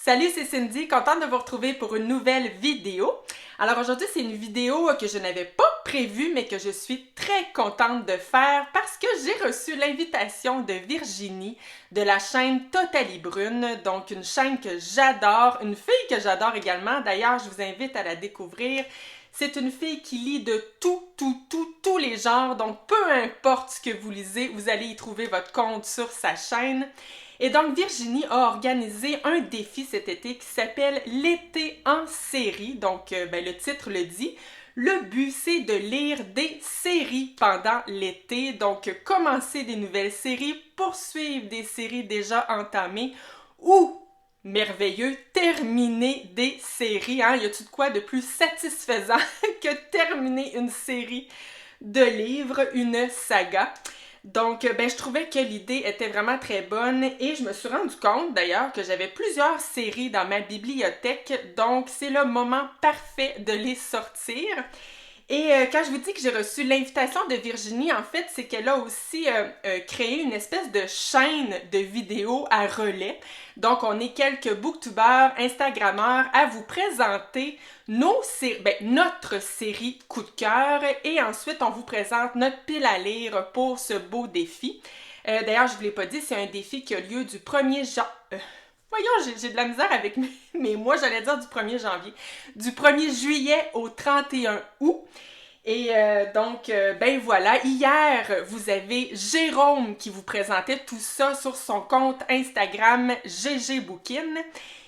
Salut, c'est Cindy, contente de vous retrouver pour une nouvelle vidéo. Alors aujourd'hui, c'est une vidéo que je n'avais pas prévue, mais que je suis très contente de faire parce que j'ai reçu l'invitation de Virginie de la chaîne Totalie Brune, donc une chaîne que j'adore, une fille que j'adore également. D'ailleurs, je vous invite à la découvrir. C'est une fille qui lit de tous les genres, donc peu importe ce que vous lisez, vous allez y trouver votre compte sur sa chaîne. Et donc, Virginie a organisé un défi cet été qui s'appelle l'été en série. Donc, le titre le dit. Le but, c'est de lire des séries pendant l'été. Donc, commencer des nouvelles séries, poursuivre des séries déjà entamées ou, merveilleux, terminer des séries. Hein? Y a-t-il de quoi de plus satisfaisant que terminer une série de livres, une saga? Donc, je trouvais que l'idée était vraiment très bonne et je me suis rendu compte d'ailleurs que j'avais plusieurs séries dans ma bibliothèque, donc c'est le moment parfait de les sortir. Et quand je vous dis que j'ai reçu l'invitation de Virginie, en fait, c'est qu'elle a aussi créé une espèce de chaîne de vidéos à relais. Donc, on est quelques booktubeurs, instagrammeurs à vous présenter notre série coup de cœur et ensuite, on vous présente notre pile à lire pour ce beau défi. D'ailleurs, je ne vous l'ai pas dit, c'est un défi qui a lieu du 1er janvier. Voyons, j'ai de la misère avec mes mois, j'allais dire du 1er janvier. Du 1er juillet au 31 août. Et voilà, hier, vous avez Jérôme qui vous présentait tout ça sur son compte Instagram GG Bookin.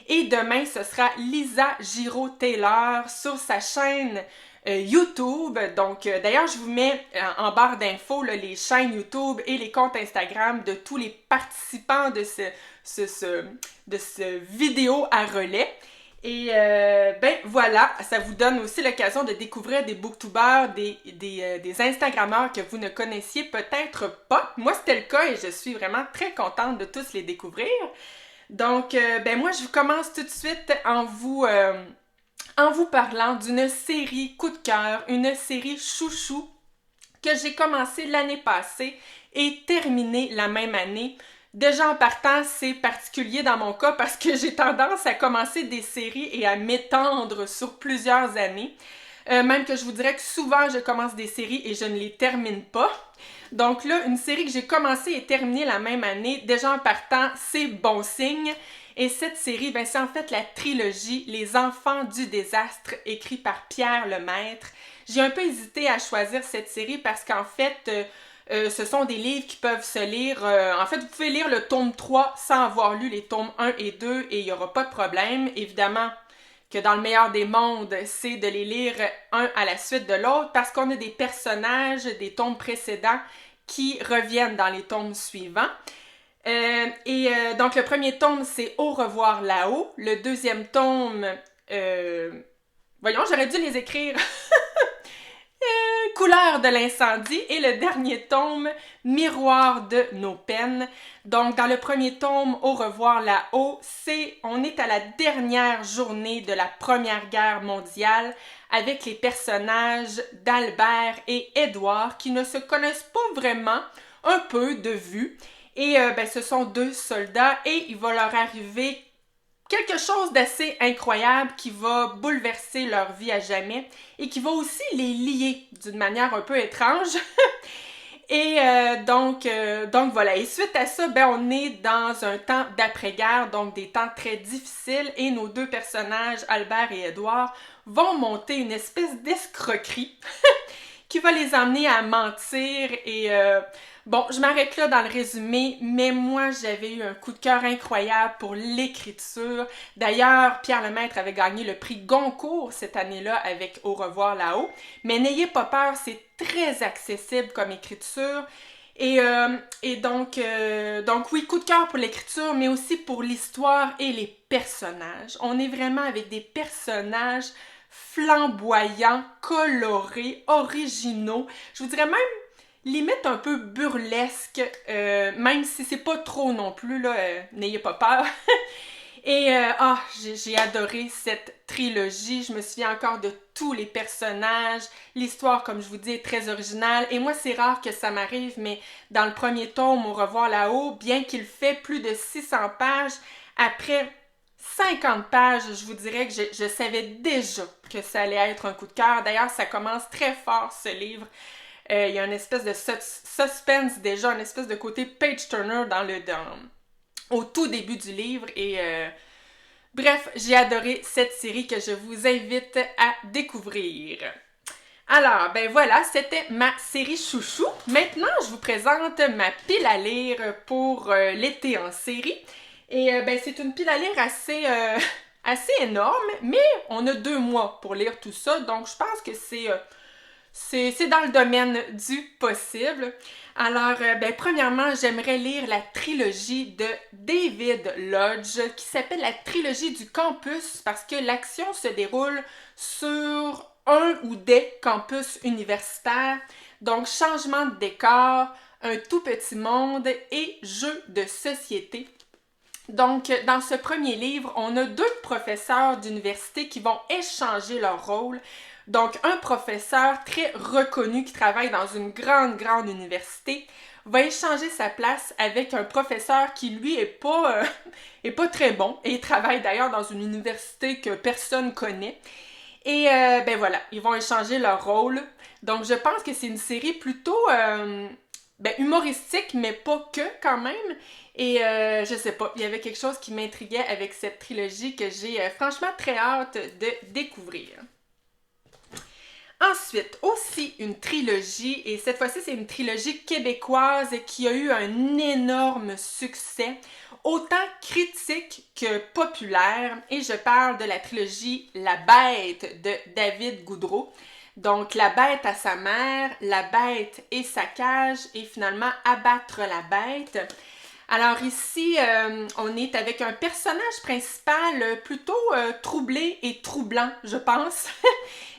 Et demain, ce sera Lisa Giraud-Taylor sur sa chaîne YouTube. Donc, d'ailleurs, je vous mets en barre d'infos les chaînes YouTube et les comptes Instagram de tous les participants de ce vidéo à relais. Et voilà, ça vous donne aussi l'occasion de découvrir des booktubers, des Instagrammeurs que vous ne connaissiez peut-être pas. Moi, c'était le cas et je suis vraiment très contente de tous les découvrir. Donc, moi, je commence tout de suite en vous parlant d'une série coup de cœur, une série chouchou que j'ai commencé l'année passée et terminée la même année. Déjà en partant, c'est particulier dans mon cas parce que j'ai tendance à commencer des séries et à m'étendre sur plusieurs années. Même que je vous dirais que souvent je commence des séries et je ne les termine pas. Donc là, une série que j'ai commencée et terminée la même année, déjà en partant, c'est bon signe. Et cette série, c'est en fait la trilogie Les Enfants du désastre, écrite par Pierre Lemaitre. J'ai un peu hésité à choisir cette série parce qu'en fait, ce sont des livres qui peuvent se lire. En fait, vous pouvez lire le tome 3 sans avoir lu les tomes 1 et 2 et il n'y aura pas de problème. Évidemment que dans le meilleur des mondes, c'est de les lire un à la suite de l'autre parce qu'on a des personnages des tomes précédents qui reviennent dans les tomes suivants. Donc, le premier tome, c'est Au revoir là-haut. Le deuxième tome, voyons, j'aurais dû les écrire. Couleur de l'incendie et le dernier tome, Miroir de nos peines. Donc, dans le premier tome, Au revoir là-haut, on est à la dernière journée de la Première Guerre mondiale avec les personnages d'Albert et Édouard qui ne se connaissent pas vraiment, un peu de vue. Et ce sont deux soldats et il va leur arriver quelque chose d'assez incroyable qui va bouleverser leur vie à jamais et qui va aussi les lier d'une manière un peu étrange. Et donc voilà. Et suite à ça, on est dans un temps d'après-guerre, donc des temps très difficiles et nos deux personnages, Albert et Édouard, vont monter une espèce d'escroquerie qui va les amener à mentir et je m'arrête là dans le résumé, mais moi, j'avais eu un coup de cœur incroyable pour l'écriture. D'ailleurs, Pierre Lemaitre avait gagné le prix Goncourt cette année-là avec Au revoir là-haut. Mais n'ayez pas peur, c'est très accessible comme écriture. Et donc oui, coup de cœur pour l'écriture, mais aussi pour l'histoire et les personnages. On est vraiment avec des personnages flamboyants, colorés, originaux. Je vous dirais même limite un peu burlesque, même si c'est pas trop non plus, là, n'ayez pas peur. Et j'ai adoré cette trilogie, je me souviens encore de tous les personnages, l'histoire, comme je vous dis, est très originale, et moi c'est rare que ça m'arrive, mais dans le premier tome, Au revoir là-haut, bien qu'il fait plus de 600 pages, après 50 pages, je vous dirais que je savais déjà que ça allait être un coup de cœur. D'ailleurs, ça commence très fort, ce livre. Il y a une espèce de suspense déjà, une espèce de côté page-turner au tout début du livre. Et bref, j'ai adoré cette série que je vous invite à découvrir. Alors, ben voilà, c'était ma série chouchou. Maintenant, je vous présente ma pile à lire pour l'été en série. Et ben c'est une pile à lire assez énorme, mais on a 2 mois pour lire tout ça, donc je pense que c'est dans le domaine du possible. Alors, ben, premièrement, j'aimerais lire la trilogie de David Lodge qui s'appelle la trilogie du campus parce que l'action se déroule sur un ou des campus universitaires. Donc, changement de décor, un tout petit monde et jeux de société. Donc, dans ce premier livre, on a 2 professeurs d'université qui vont échanger leur rôle. Donc, un professeur très reconnu qui travaille dans une grande université va échanger sa place avec un professeur qui, lui, est pas très bon et il travaille d'ailleurs dans une université que personne connaît. Et ben voilà, ils vont échanger leur rôle. Donc, je pense que c'est une série plutôt ben, humoristique, mais pas que quand même. Et je sais pas, il y avait quelque chose qui m'intriguait avec cette trilogie que j'ai franchement très hâte de découvrir. Ensuite, aussi une trilogie, et cette fois-ci c'est une trilogie québécoise qui a eu un énorme succès, autant critique que populaire, et je parle de la trilogie La Bête de David Goudreau. Donc, La Bête à sa mère, La Bête et sa cage, et finalement Abattre la bête. Alors ici, on est avec un personnage principal plutôt troublé et troublant, je pense.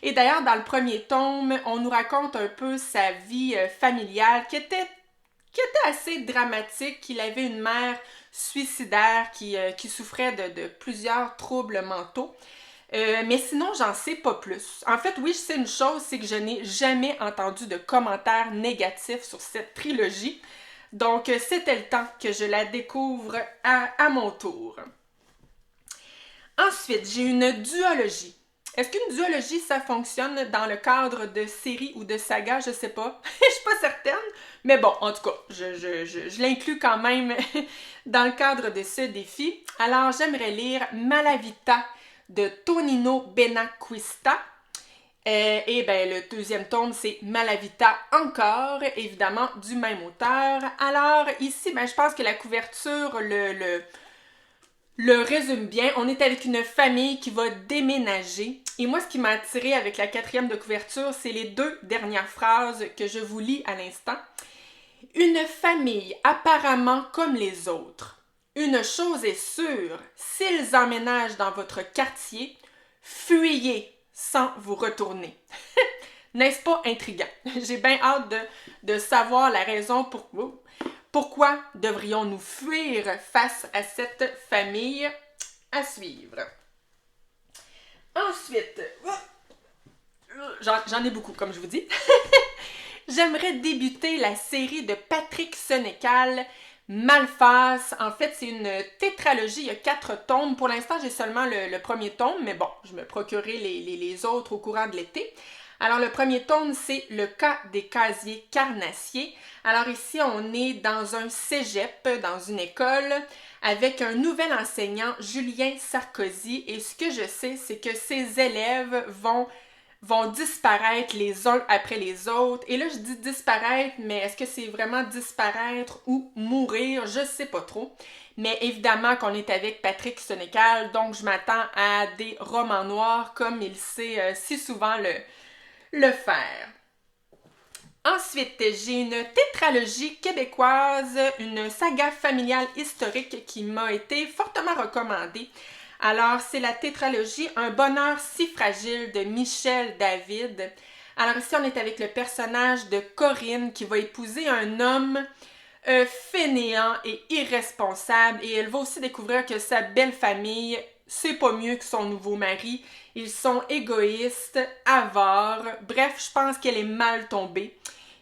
Et d'ailleurs, dans le premier tome, on nous raconte un peu sa vie familiale qui était assez dramatique. Il avait une mère suicidaire qui souffrait de plusieurs troubles mentaux. Mais sinon, j'en sais pas plus. En fait, oui, je sais une chose, c'est que je n'ai jamais entendu de commentaires négatifs sur cette trilogie. Donc, c'était le temps que je la découvre à mon tour. Ensuite, j'ai une duologie. Est-ce qu'une duologie, ça fonctionne dans le cadre de séries ou de sagas? Je sais pas. Je suis pas certaine. Mais bon, en tout cas, je l'inclus quand même dans le cadre de ce défi. Alors, j'aimerais lire Malavita de Tonino Benacquista. Et ben le deuxième tome, c'est Malavita encore, évidemment, du même auteur. Alors, ici, ben, je pense que la couverture le résume bien. On est avec une famille qui va déménager. Et moi, ce qui m'a attiré avec la 4e de couverture, c'est les 2 dernières phrases que je vous lis à l'instant. Une famille apparemment comme les autres. Une chose est sûre, s'ils emménagent dans votre quartier, fuyez sans vous retourner. N'est-ce pas intriguant? J'ai bien hâte de savoir la raison pourquoi devrions-nous fuir face à cette famille à suivre. Ensuite, j'en ai beaucoup, comme je vous dis. J'aimerais débuter la série de Patrick Sénécal, Malphas. En fait, c'est une tétralogie, il y a 4 tomes. Pour l'instant, j'ai seulement le premier tome, mais bon, je me procurerai les autres au courant de l'été. Alors, le premier tome, c'est Le cas des casiers carnassiers. Alors ici, on est dans un cégep, dans une école, avec un nouvel enseignant, Julien Sarkozy. Et ce que je sais, c'est que ses élèves vont disparaître les uns après les autres. Et là, je dis disparaître, mais est-ce que c'est vraiment disparaître ou mourir? Je sais pas trop. Mais évidemment qu'on est avec Patrick Sénécal, donc je m'attends à des romans noirs comme il sait si souvent le faire. Ensuite, j'ai une tétralogie québécoise, une saga familiale historique qui m'a été fortement recommandée. Alors, c'est la tétralogie Un bonheur si fragile de Michel David. Alors ici, on est avec le personnage de Corinne qui va épouser un homme fainéant et irresponsable. Et elle va aussi découvrir que sa belle famille, c'est pas mieux que son nouveau mari. Ils sont égoïstes, avares. Bref, je pense qu'elle est mal tombée.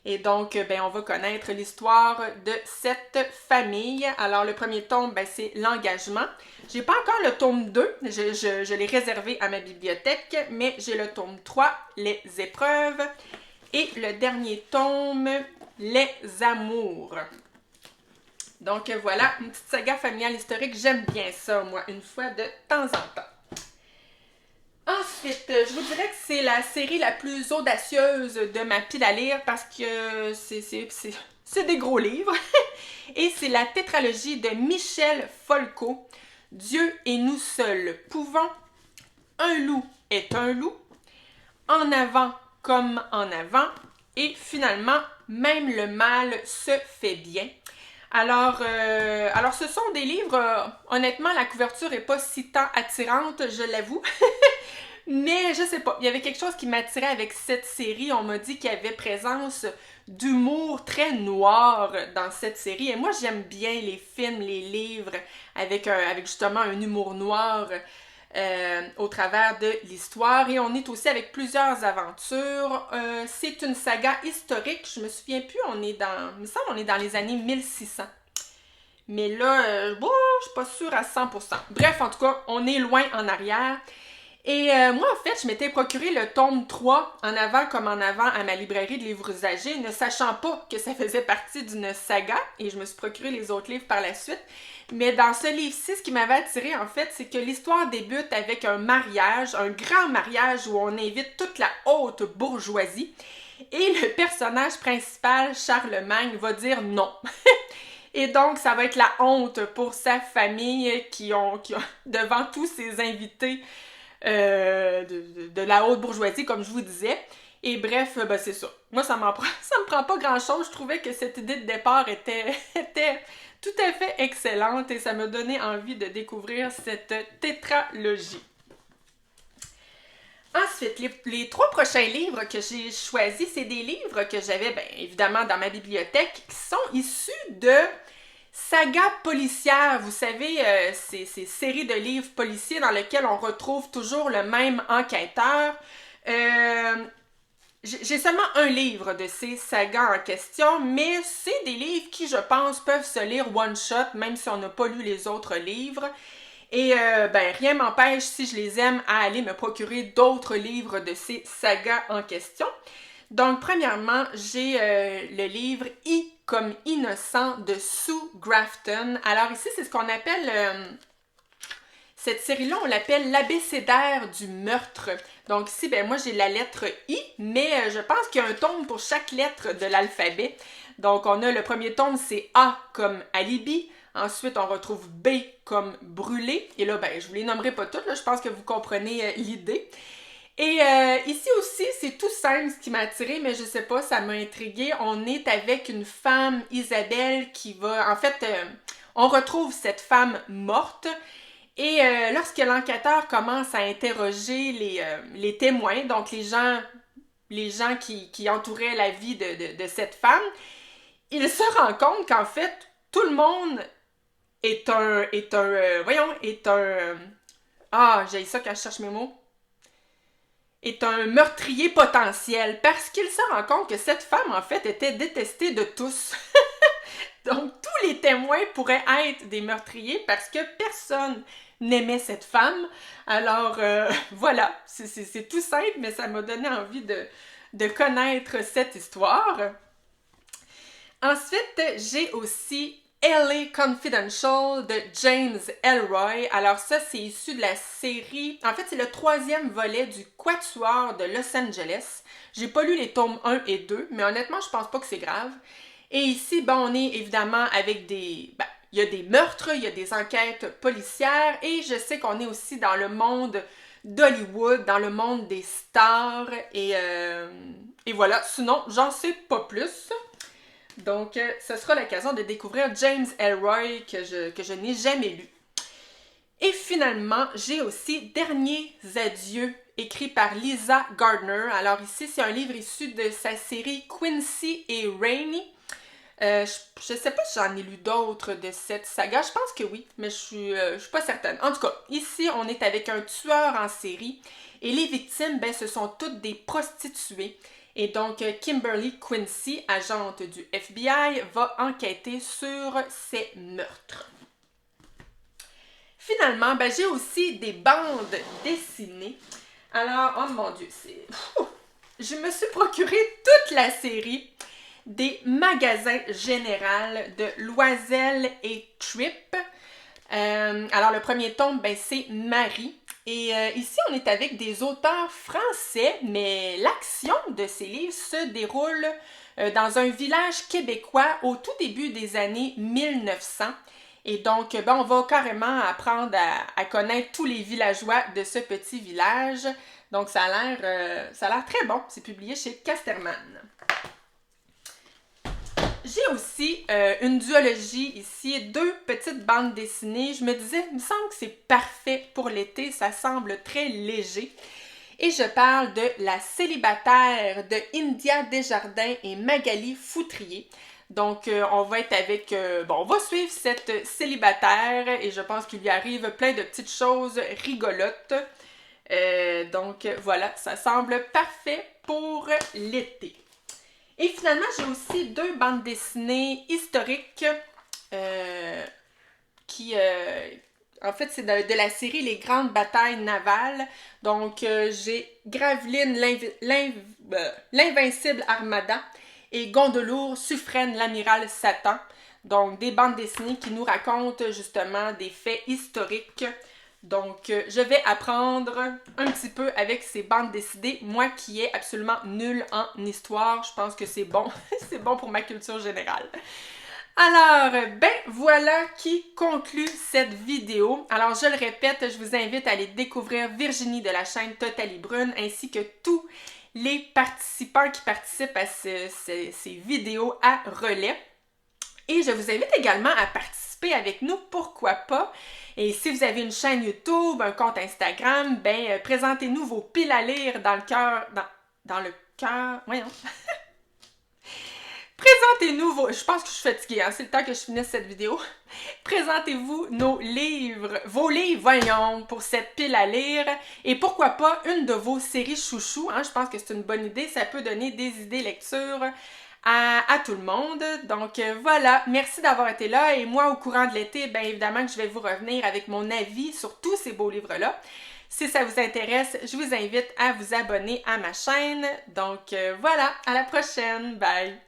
Et donc, ben, on va connaître l'histoire de cette famille. Alors, le premier tome, ben, c'est l'engagement. J'ai pas encore le tome 2, je l'ai réservé à ma bibliothèque, mais j'ai le tome 3, les épreuves. Et le dernier tome, les amours. Donc voilà, une petite saga familiale historique, j'aime bien ça, moi, une fois de temps en temps. Ensuite, je vous dirais que c'est la série la plus audacieuse de ma pile à lire parce que c'est des gros livres. Et c'est la tétralogie de Michel Folco, Dieu et nous seuls pouvons, Un loup est un loup, En avant comme en avant, et finalement, même le mal se fait bien. Alors ce sont des livres, honnêtement, la couverture n'est pas si tant attirante, je l'avoue. Mais je sais pas, il y avait quelque chose qui m'attirait avec cette série. On m'a dit qu'il y avait présence d'humour très noir dans cette série. Et moi, j'aime bien les films, les livres avec justement un humour noir au travers de l'histoire. Et on est aussi avec plusieurs aventures. C'est une saga historique. Je me souviens plus, il me semble on est dans les années 1600. Mais là, bon, je suis pas sûre à 100%. Bref, en tout cas, on est loin en arrière. Et moi, en fait, je m'étais procuré le tome 3 en avant comme en avant à ma librairie de livres usagés, ne sachant pas que ça faisait partie d'une saga, et je me suis procuré les autres livres par la suite. Mais dans ce livre-ci, ce qui m'avait attiré, en fait, c'est que l'histoire débute avec un mariage, un grand mariage où on invite toute la haute bourgeoisie, et le personnage principal, Charlemagne, va dire non. Et donc, ça va être la honte pour sa famille qui ont devant tous ses invités, de la haute bourgeoisie, comme je vous disais. Et bref, ben c'est ça. Moi, ça me prend pas grand-chose. Je trouvais que cette idée de départ était tout à fait excellente et ça m'a donné envie de découvrir cette tétralogie. Ensuite, les 3 prochains livres que j'ai choisis, c'est des livres que j'avais, bien évidemment, dans ma bibliothèque, qui sont issus de sagas policières. Vous savez, ces séries de livres policiers dans lesquels on retrouve toujours le même enquêteur. J'ai seulement un livre de ces sagas en question, mais c'est des livres qui, je pense, peuvent se lire one-shot, même si on n'a pas lu les autres livres. Et ben rien m'empêche, si je les aime, à aller me procurer d'autres livres de ces sagas en question. Donc, premièrement, j'ai le livre I comme innocent de Sue Grafton. Alors ici, c'est ce qu'on appelle... cette série-là, on l'appelle l'abécédaire du meurtre. Donc ici, ben moi, j'ai la lettre I, mais je pense qu'il y a un tome pour chaque lettre de l'alphabet. Donc, on a le premier tome, c'est A comme alibi. Ensuite, on retrouve B comme brûlé. Et là, ben, je vous les nommerai pas toutes, là, je pense que vous comprenez l'idée. Et ici aussi, c'est tout simple ce qui m'a attiré, mais je sais pas, ça m'a intriguée. On est avec une femme, Isabelle, qui va... En fait, on retrouve cette femme morte. Et lorsque l'enquêteur commence à interroger les témoins, donc les gens qui entouraient la vie de cette femme, il se rend compte qu'en fait, tout le monde est un j'ai ça quand je cherche mes mots. Est un meurtrier potentiel parce qu'il se rend compte que cette femme, en fait, était détestée de tous. Donc, tous les témoins pourraient être des meurtriers parce que personne n'aimait cette femme. Alors, voilà, c'est tout simple, mais ça m'a donné envie de connaître cette histoire. Ensuite, j'ai aussi LA Confidential de James Ellroy. Alors ça, c'est issu de la série... En fait, c'est le 3e volet du Quatuor de Los Angeles. J'ai pas lu les tomes 1 et 2, mais honnêtement, je pense pas que c'est grave. Et ici, ben, on est évidemment avec des... Ben, il y a des meurtres, il y a des enquêtes policières, et je sais qu'on est aussi dans le monde d'Hollywood, dans le monde des stars, et voilà. Sinon, j'en sais pas plus. Donc, ce sera l'occasion de découvrir James Ellroy que je n'ai jamais lu. Et finalement, j'ai aussi Derniers adieux, écrit par Lisa Gardner. Alors ici, c'est un livre issu de sa série Quincy et Rainey. Je sais pas si j'en ai lu d'autres de cette saga. Je pense que oui, mais je suis pas certaine. En tout cas, ici, on est avec un tueur en série. Et les victimes, ben, ce sont toutes des prostituées. Et donc, Kimberly Quincy, agente du FBI, va enquêter sur ces meurtres. Finalement, ben, j'ai aussi des bandes dessinées. Alors, oh mon Dieu, je me suis procuré toute la série des magasins généraux de Loisel et Trip. Alors, le premier tome, ben, c'est Marie. Et ici, on est avec des auteurs français, mais l'action de ces livres se déroule dans un village québécois au tout début des années 1900. Et donc, ben, on va carrément apprendre à connaître tous les villageois de ce petit village. Donc, ça a l'air très bon. C'est publié chez Casterman. J'ai aussi une duologie ici, 2 petites bandes dessinées. Je me disais, il me semble que c'est parfait pour l'été, ça semble très léger. Et je parle de La célibataire de India Desjardins et Magali Foutrier. Donc, on va être avec... on va suivre cette célibataire et je pense qu'il lui arrive plein de petites choses rigolotes. Donc, voilà, ça semble parfait pour l'été. Et finalement, j'ai aussi 2 bandes dessinées historiques qui, en fait, c'est de la série Les Grandes Batailles Navales. Donc, j'ai Graveline, l'Invincible Armada et Gondelour, Suffren, l'Amiral Satan. Donc, des bandes dessinées qui nous racontent justement des faits historiques. Donc, je vais apprendre un petit peu avec ces bandes dessinées. Moi qui est absolument nulle en histoire, je pense que c'est bon. C'est bon pour ma culture générale. Alors, ben voilà qui conclut cette vidéo. Alors, je le répète, je vous invite à aller découvrir Virginie de la chaîne Totalie Brune ainsi que tous les participants qui participent à ces vidéos à relais. Et je vous invite également à participer avec nous, pourquoi pas. Et si vous avez une chaîne YouTube, un compte Instagram, ben présentez-nous vos piles à lire dans le cœur, dans le cœur, voyons. Présentez-nous vos... Je pense que je suis fatiguée, hein? C'est le temps que je finisse cette vidéo. Présentez-vous vos livres, voyons, pour cette pile à lire. Et pourquoi pas une de vos séries chouchous, hein? Je pense que c'est une bonne idée, ça peut donner des idées lecture à tout le monde. Donc voilà, merci d'avoir été là. Et moi, au courant de l'été, bien évidemment que je vais vous revenir avec mon avis sur tous ces beaux livres-là. Si ça vous intéresse, je vous invite à vous abonner à ma chaîne. Donc voilà, à la prochaine. Bye!